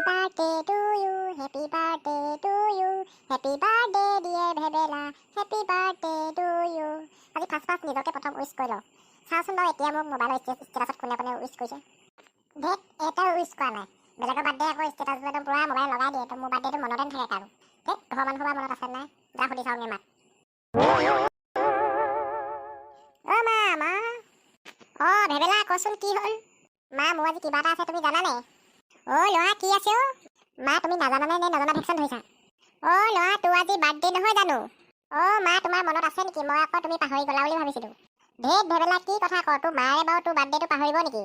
birthday to you, happy birthday to you, happy birthday dear Bhebela, happy birthday to you. আজি first নিজকে প্ৰথম wish কৰি লওঁ। চাওঁচোন বাৰু এতিয়া মোক মোবাইলৰ ষ্টেটাছত কোনে কোনে উইচ কৰিছে। ধেত এটাও উইচ কৰা নাই। বেলেগৰ বাৰ্থডে আকৌ ষ্টেটাছবোৰ একদম পুৰা মোবাইল লগাই দিয়ে। তো মোৰ বাৰ্থডেটো মনতে নাথাকে কাৰো। ধেত ঘৰৰ মানুহ সবা মনত আছে নাই? যা সুধি চাওঁগে মাক। অ' মা অ' ভেবেলা কচোন কি হ'ল? মা মোৰ আজি কিবা এটা আছে তুমি জানানে? অ' ল'ৰা কি আছে অ'? মা তুমি নাজানানে নে নজনা ভেকচন ধৰিছা? অ' ল'ৰা তোৰ আজি বাৰ্থডে নহয় জানো? অ' মা তোমাৰ মনত আছে নেকি? মই আকৌ তুমি পাহৰি গলা বুলি ভাবিছিলোঁ। ধেত ভেবেলা কি কথা কওঁ, তোৰ মায়ে বাৰু তোৰ বাৰ্থডেটো পাহৰিব নেকি?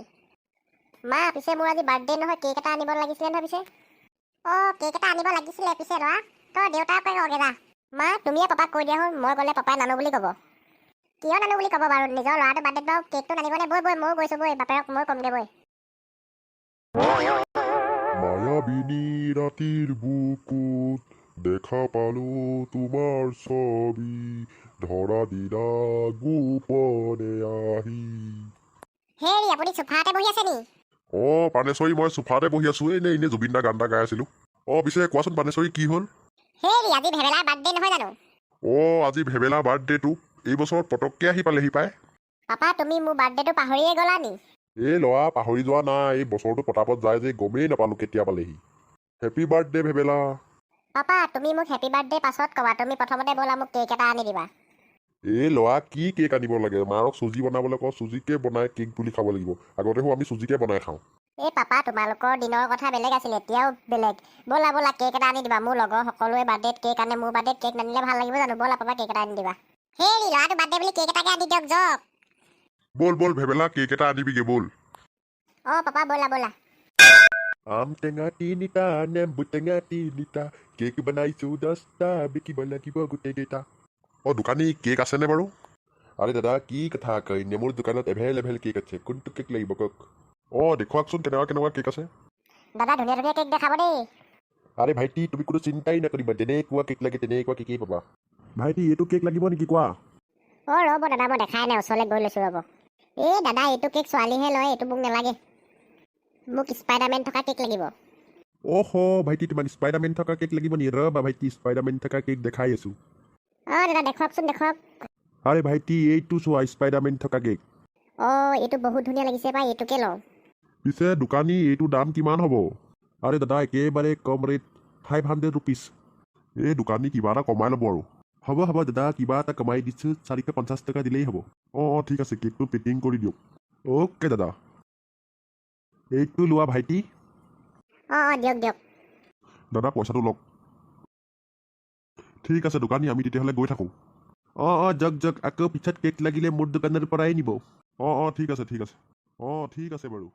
মা পিছে মোৰ আজি বাৰ্থডে নহয়, কেক এটা আনিব লাগিছিলে নহয় পিছে। অ' কেক এটা আনিব লাগিছিলে পিছে ল'ৰা। তই দেউতাকে কওঁগে যা। মা তুমিয়ে পাপাক কৈ দিয়া হ'ল, মই গ'লে পাপাই নানো বুলি ক'ব। কিয় নানো বুলি ক'ব বাৰু? নিজৰ ল'ৰাটোৰ বাৰ্থডেত বাৰু কেকটো নানিবনে? বৈ ময়ো গৈছোঁ বৈ, বাপেৰক মই ক'মগে বৈ। মায়াবিনী ৰাতিৰ বুকুত দেখা পালো তোমাৰ ছবি, ধৰা দিলা গোপনে আহি। হেৰি আপুনি চোফাতে বহি আছে নি? পানেশ্বৰী মই চোফাতে বহি আছো। এনে জুবিন দা গান এটা গাই আছিলো। পিছে কোৱাচোন পানেশ্বৰী কি হ'ল? হেৰি আজি ভেবেলাৰ বাৰ্থডে নহয় জানো? আজি ভেবেলা বাৰ্থডেটো এই বছৰত পটককে আহি পালেহি পায়। পাপা তুমি মোৰ বাৰ্থডেটো পাহৰিয়ে গ'লা নি? ল'ৰা পাহৰি যোৱা নাই, এই বছৰটো পটাপট যায় যে গমেই নাপালো কেতিয়া পালেহি। Happy birthday ভেবেলা। পাপা তুমি মোক হেপী বাৰ্থডে পাছত ক'বা, তুমি প্ৰথমতে ব'লা মোক কেক এটা আনি দিবা। ল'ৰা কি কেক আনিব লাগে? মাৰক চুজি বনাবলৈ কওঁ, চুজিকে বনাই কেক বুলি খাব লাগিব। আগতে আমি চুজিকে বনাই খাওঁ। পাপা তোমালোকৰ দিনৰ কথা বেলেগ আছিল, এতিয়াও বেলেগ। ব'লা কেক এটা আনি দিবা। মোৰ লগৰ সকলোৱে বাৰ্থডেত কেক আনে, মোৰ বাৰ্থডেত কেক নানিলে ভাল লাগিব জানো? ব'লা পাপা কেক এটা আনি দিবা। হেৰি ল'ৰাটো বাৰ্থডে বুলি কেক এটাকে আনি দিয়ক যক। বল ভেবেলা কেক এটা আনিবিগে বল। পাপা ব'লা। আম টেঙা তিনিটা, নেম্বু টেঙা তিনিটা, কেক বনাইছো 10টা, বিকিব লাগিব গোটেইকেইটা। দোকানী কেক আছেনে বাৰু? আৰে দাদা কি কথা কয়, মোৰ দোকানত এভেইলেবল কেক আছে। কোনটো কেক লাগিব কওক? দেখুৱাকচোন কেনেকুৱা কেক আছে। দাদা ধুনীয়া কেক দেখাব দেই। আৰে ভাইটি তুমি কোনো চিন্তাই নকৰিবা, যেনেকুৱা কেক লাগে তেনেকুৱা কেকেই পাবা। ভাইটি এইটো কেক লাগিব নেকি কোৱা? ৰ'ব দাদা মই দেখাই নাই, ওচৰলৈ গৈ লৈছোঁ ৰ'ব। দাদা এইটো কেক ছোৱালীহে লয়, এইটো মোক নালাগে। মোক স্পাইডাৰমেন থকা কেক লাগিব। ভাইটি তোমাক স্পাইডাৰমেন থকা কেক লাগিব নি? ৰ'বা ভাইটি স্পাইডাৰমেন থকা কেক দেখাই আছো। দাদা দেখুৱাওক। আৰে ভাইটি এইটো চোৱা স্পাইডাৰমেন থকা কেক। এইটো বহুত ধুনীয়া লাগিছে পাই, এইটোকে লওঁ। পিছে দোকানী এইটো দাম কিমান হ'ব? আৰে দাদা একেবাৰে কম ৰেট, 500 ৰুপিজ। দোকানী কিবা এটা কমাই ল'ব আৰু। হ'ব দাদা কিবা এটা কমাই দিছোঁ, 450 টকা দিলেই হ'ব। ঠিক আছে কেকটো পেকিং কৰি দিয়ক। অ'কে দাদা। এইটো লোৱা ভাইটি। দিয়ক। দাদা পইচাটো লওক। ঠিক আছে দোকানী আমি তেতিয়াহ'লে গৈ থাকোঁ। যক আকৌ পিছত কেক লাগিলে মোৰ দোকানৰ পৰাই নিব। ঠিক আছে। ঠিক আছে বাৰু।